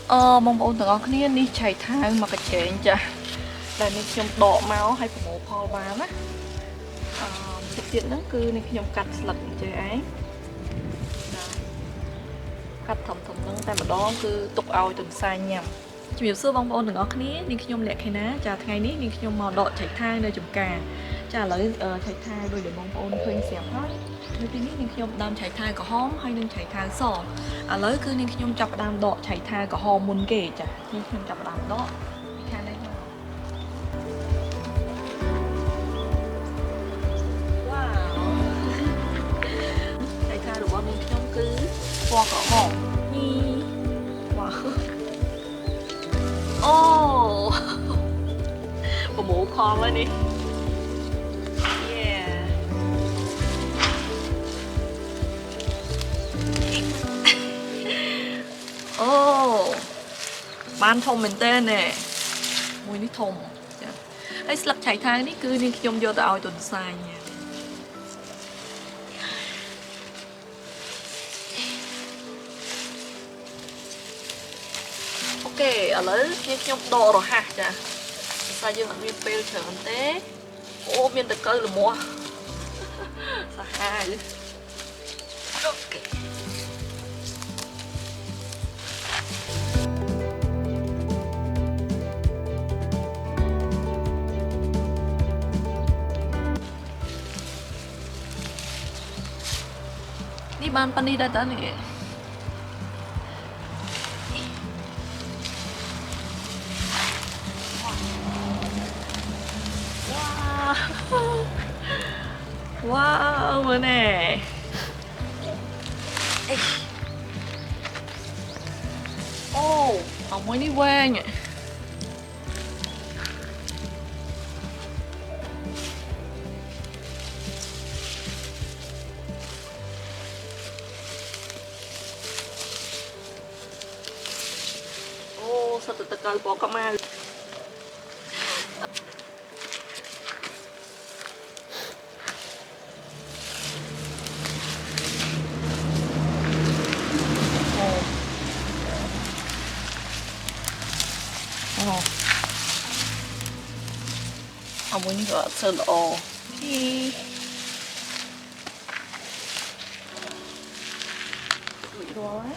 Mong ôn từng conគ្នានេះឆៃថាមកកញ្ចែងចាដែលនេះខ្ញុំដកមកឲ្យប្រមូលផលបានណាតិចទៀតហ្នឹងគឺនេះខ្ញុំកាត់ស្លឹកចេះឯងកាត់ធំហ្នឹងតែម្ដងគឺទុកឲ្យទន្សាយញ៉ាំជំរាបសួរបងប្អូនទាំងអស់គ្នានាងខ្ញុំលក្ខិណាចាថ្ងៃនេះនាងខ្ញុំមកដកឆៃថានៅចំការចាឥឡូវឆៃថាដូចដែលបងប្អូនឃើញស្រាប់ហើយនៅទីនេះនាងខ្ញុំដើមឆៃថាក្រហមហើយនឹងឆៃថាសឥឡូវគឺនាងខ្ញុំចាប់ផ្ដើមដកឆៃថាក្រហមមុនគេចានាងខ្ញុំចាប់ផ្ដើមដកពីខាងនេះមកវ៉ាវឆៃថារបស់នាងខ្ញុំគឺពណ៌ក្រហមវ៉ាវអូប្រមូលផលហើយនេះអូបានធំមែនតើណែមួយនេះធំចាហើយស្លឹកឆៃថានេះគឺនាងខ្ញុំយកទៅឲ្យទុនសាយអូខេឥឡូវនាងខ្ញុំដករហ័សចាតែយើងអត់មានពេលច្រើនទេអូមានតកៅល្មាស់សាហាវអូខេនេះបានប៉ានេះដែរតើនេះវ៉ាវមើលណែអូเอาមួយនេះវែងសត្វតកៅពណ៌កម្ៅเอาមួយនេះក៏អត់សូវល្អរួចរាល់ហើយ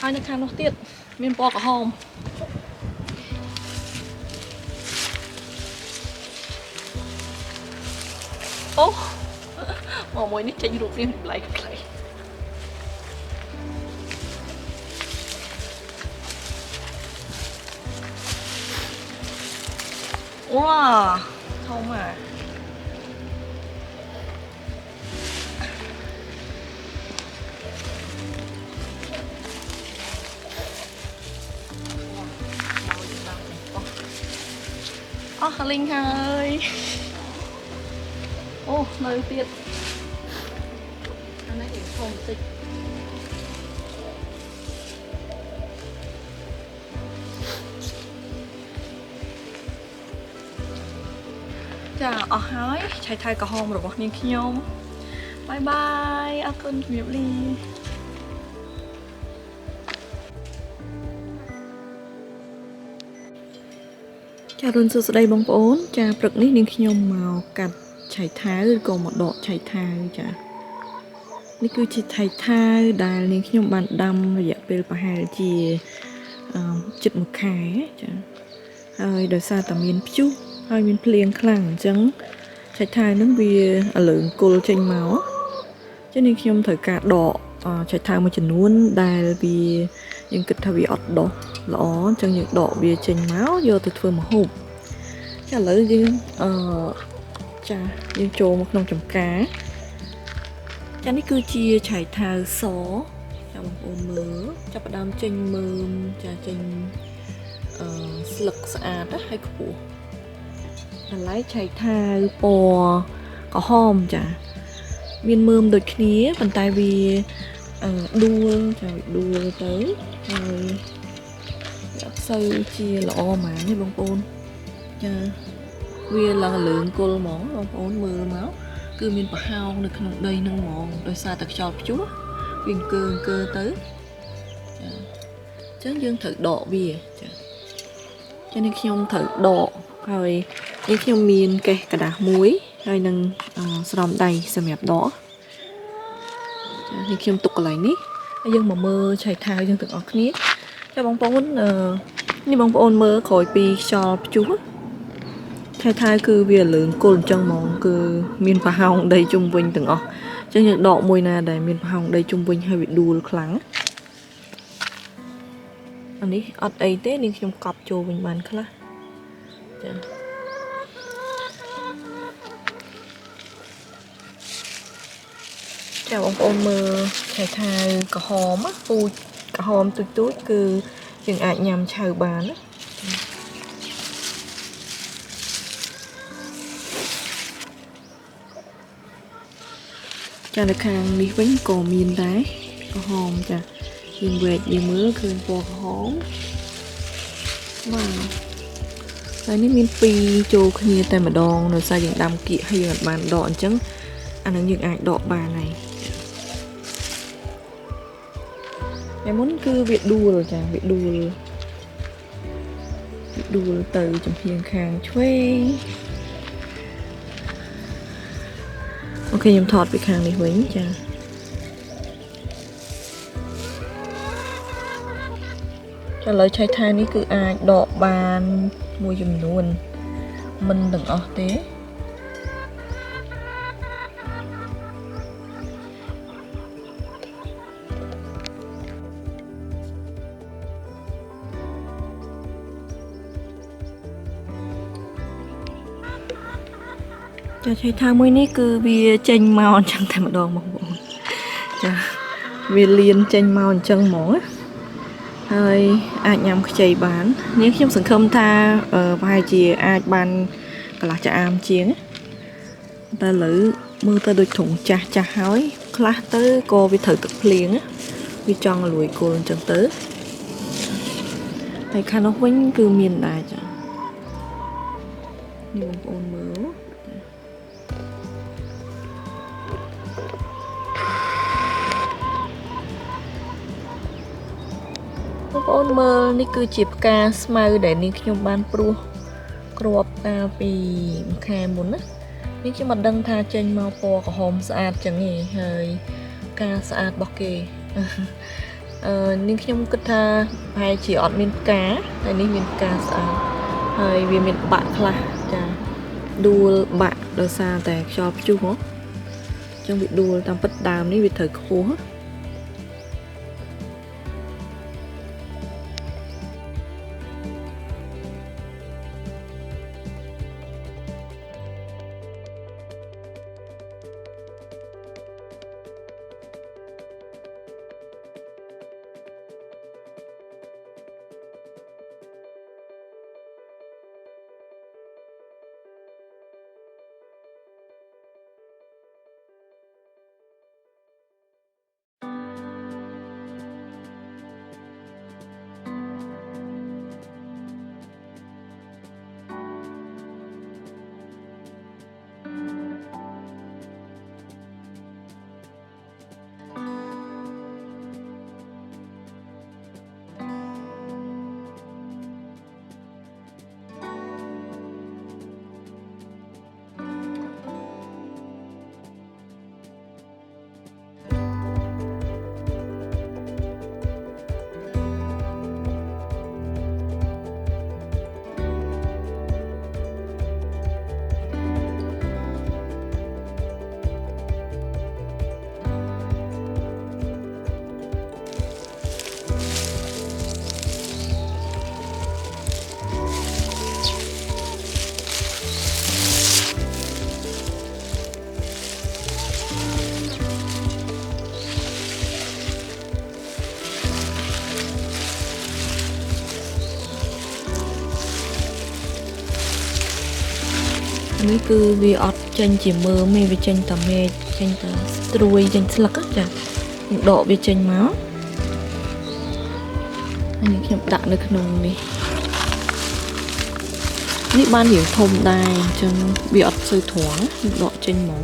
ហើយនៅខាងនោះទៀតមានពណ៌ក្រហមអូមកមួយនេះចេញរូបរាងប្លែកៗវ៉ាធំอ่ะអស់លីងហើយអូនៅទៀតអានេះធំបន្តិចចាអស់ហើយឆៃថៃក្រហមរបស់នាងខ្ញុំបាយបាយអរគុណជំរាបលាចារុនសួស្តីបងប្អូនចាព្រឹកនេះនាងខ្ញុំមកកាត់ឆៃថាវឬក៏មកដកឆៃថាវចានេះគឺជាឆៃថាវដែលនាងខ្ញុំបានដាំរយៈពេលប្រហែលជាជិត1ខែចាហើយដោយសារតែមានព្យុះហើយមានភ្លៀងខ្លាំងអញ្ចឹងឆៃថាវហ្នឹងវាអលើងគល់ចេញមកចឹងនាងខ្ញុំត្រូវការដកឆៃថាវមួយចំនួនដែលវាយើងគិតថាវាអត់ដុះល្អអញ្ចឹងយើងដកវាចេញមកយកទៅធ្វើម្ហូបចាឥឡូវយើងចាយើងចូលមកក្នុងចំការចានេះគឺជាឆៃថាវសចាបងប្អូនមើលចាប់ផ្ដើមចេញមើមចាចេញស្លឹកស្អាតហើយខ្ពស់បន្លែឆៃថាវពណ៌ក្រហមចាមានមើមដូចគ្នាប៉ុន្តែវាដួលចាដួលទៅហើយ sâu chia lọ mà này bông ôn vì là lượng cô món bông ôn mưa máu cứ miền bắc hao được không đây nông mòn đôi xa tật chọt chúa viên cơ tới chứ dương thử độ bìa cho nên khi ông thử độ rồi nhưng khi ông miền kê cả đá muối rồi nâng sòng đầy xem đẹp đó thì khi ông tục lại ní nhưng mà mơ chạy thai dương tự óc ní cho bóng bóng như bóng ôn mơ khỏi pi cho chú chạy thai cứ việc lớn cồn chân mong cứ miền bắc hồng đầy trung bình từng óc cho những độ mùi nà đầy miền bắc hồng đầy trung bình hay bị đu lắng anh đi ọt ấy thế nên trong cọp chô mình bán khá là chào ông ôn mơ chạy thai cả hòm á phu cả hòm tụi túi cứ dừng ai nhằm chào bán á chào được hàng đi bánh cò miền đáy cả hòm chà miền quẹt gì mưaคืน pò cả hòm mà cái này miền pi chô kia tại mà đòn rồi sao những đam kỵ hay những bàn đọn chẳng anh ấy những ai đọ bà này em muốn cứ việc đua rồi chàng việc đua từ trong hiền khang chuê ok em thọt việc hàng này với chàng cho lời trai thai ní cứ ai đọ bàn mua dùm luôn mình đừng ở thế cho chơi thang mới ní cứ vì tranh màu chẳng thể mà đòn một bộ vì liền tranh màu chân mỏ hơi ai nhằm chạy bán nếu trong sừng không tha ở vài chị ai ban cả là chả am chiến ta lử mưa ta đôi thủng chà hói khá tới cô vì thử tập liền á vì chọn lùi cô lên chân tới thầy khá nó quánh cứ miền đại chả như một ôn mớ ôn mơ ní cứ chịp ca smile để ní khi ban pro crop ta vì khai muốn á ní khi mà đăng tha trên màu po của home sạch chẳng gì hơi ca sạch bọc kề ní khi nhung cứ tha hay chỉ ọt miền cá hay ní miền cá sạch hơi vì miền bạn là đua bạn đôi xa tại shop chú hả trong việc đua tam bất đàm ní việc thời khô hết Ini cứ vì ọt chanh chỉ mơ mê vì chanh tầm mê chanh tầm trôi chanh slắc á chà độ vì chanh máu នេះខ្ញុំដាក់នៅក្នុងនេះនេះបានរៀងធំដែរអញ្ចឹងវាអត់សូវធំដកចេញហ្មង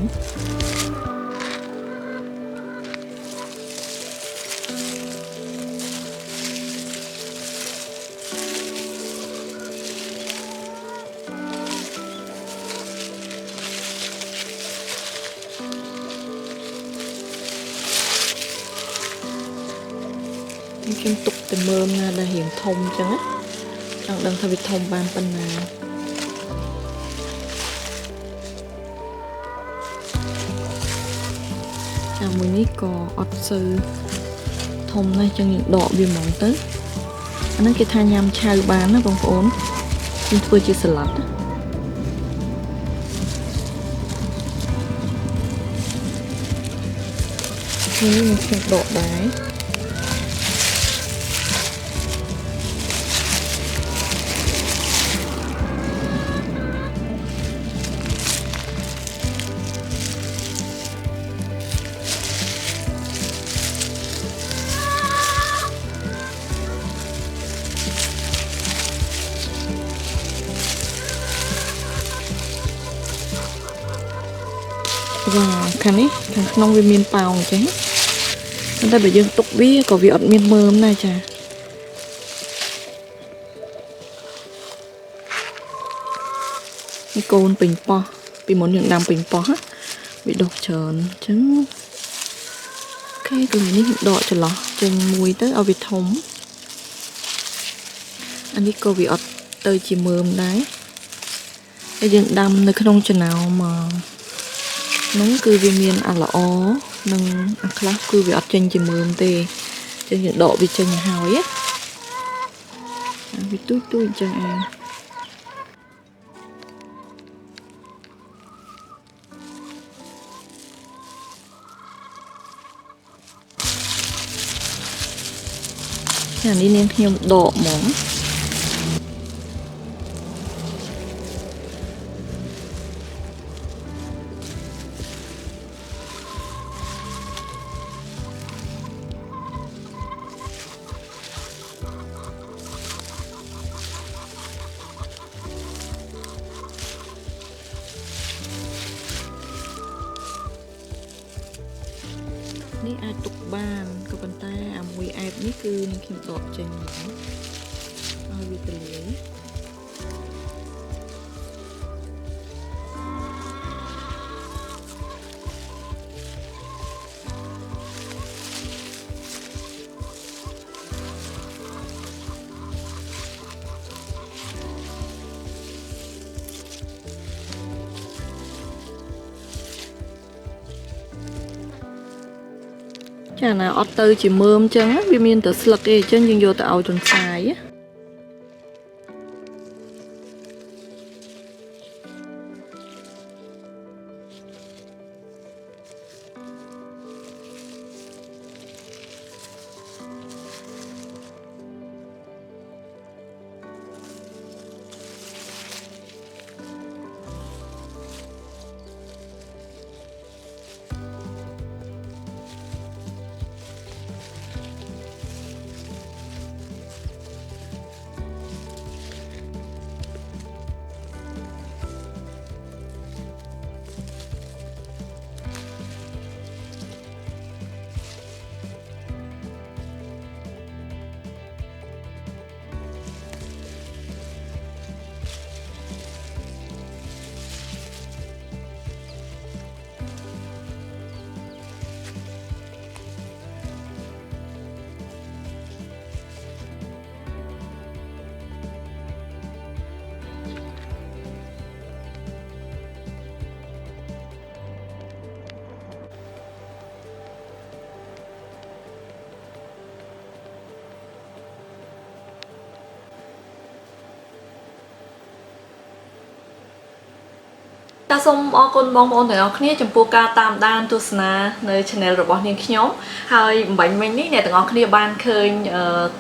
ខ្ញុំទុកទៅមើលណាដែលរៀងធំអញ្ចឹងចង់ដឹងថាវាធំបានប៉ុណ្ណាចាំមួយនេះក៏អត់សូវធំណាស់ចឹងយើងដកវាហ្មងទៅអាហ្នឹងគេថាញ៉ាំឆៅបានណាបងប្អូនយើងធ្វើជាសាឡាត់នេះខ្ញុំដកដែរវ៉ាខាងនេះខាងក្នុងវាមានប៉ោងអញ្ចឹងតែបើយើងទុកវាក៏វាអត់មានមើមដែរចានេះកូនពេញប៉ោះពីមុនយើងដាំពេញប៉ោះវាដុះច្រើនអញ្ចឹងអូខេកន្លែងនេះខ្ញុំដកចន្លោះចេញមួយទៅឲ្យវាធំអានេះក៏វាអត់ទៅជាមើមដែរហើយយើងដាំនៅក្នុងចំណោមនោះគឺវាមានអាល្អនិងអាខ្លះគឺវាអត់ចេញជាមើមទេចឹងយើងដកវាចេញឲ្យហើយវាទូចអញ្ចឹងអានេះនាងខ្ញុំដកហ្មងនេះអាចទុកបានក៏ប៉ុន្តែអាមួយអែបនេះគឺនឹងខ្ញុំដកចេញមកឲ្យវាទលាយចាណាអត់ទៅជាមើមអញ្ចឹងវាមានតែស្លឹកទេអញ្ចឹងយើងយកទៅឲ្យទន្សាយតាសូមអរគុណបងប្អូនទាំងអស់គ្នាចំពោះការតាមដានទស្សនានៅ channel របស់នាងខ្ញុំហើយបំបញ្ញមិញនេះអ្នកទាំងអស់គ្នាបានឃើញ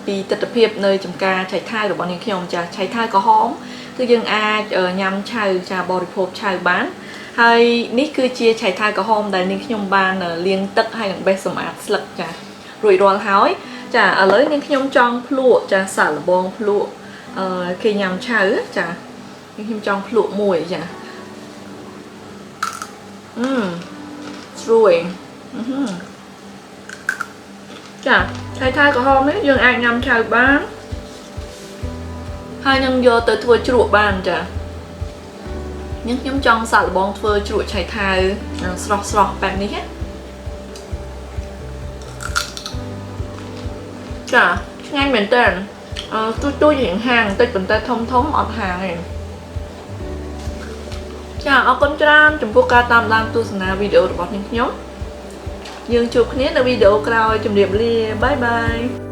ពីទស្សនវិជ្ជានៅចំការឆៃថាវរបស់នាងខ្ញុំចាឆៃថាវក្រហមគឺយើងអាចញ៉ាំឆៅចាបរិភោគឆៅបានហើយនេះគឺជាឆៃថាវក្រហមដែលនាងខ្ញុំបានលាងទឹកហើយនឹងបេះសម្អាតស្លឹកចារួចរាល់ហើយ chả ở lấy nên nhom trong lụa chả xả là bong lụa khi nhằm chả chả nhưng trong lụa mùi chả rồi chả thay thay có hôm ấy dương ai nhằm chả bán hai nhân vô tới thua chuột bàn chả nhưng nhóm trong xả là bong thua chuột chạy thay sọc sọc bạn đi hết chả ngay mình tên tôi hiện hàng tôi mình ta thông thống ở hàng này chả ở con trai chúng tôi ca tam lang tu sna video được bọn những nhóm dương chụp nhé là video cao chụp điểm li bye bye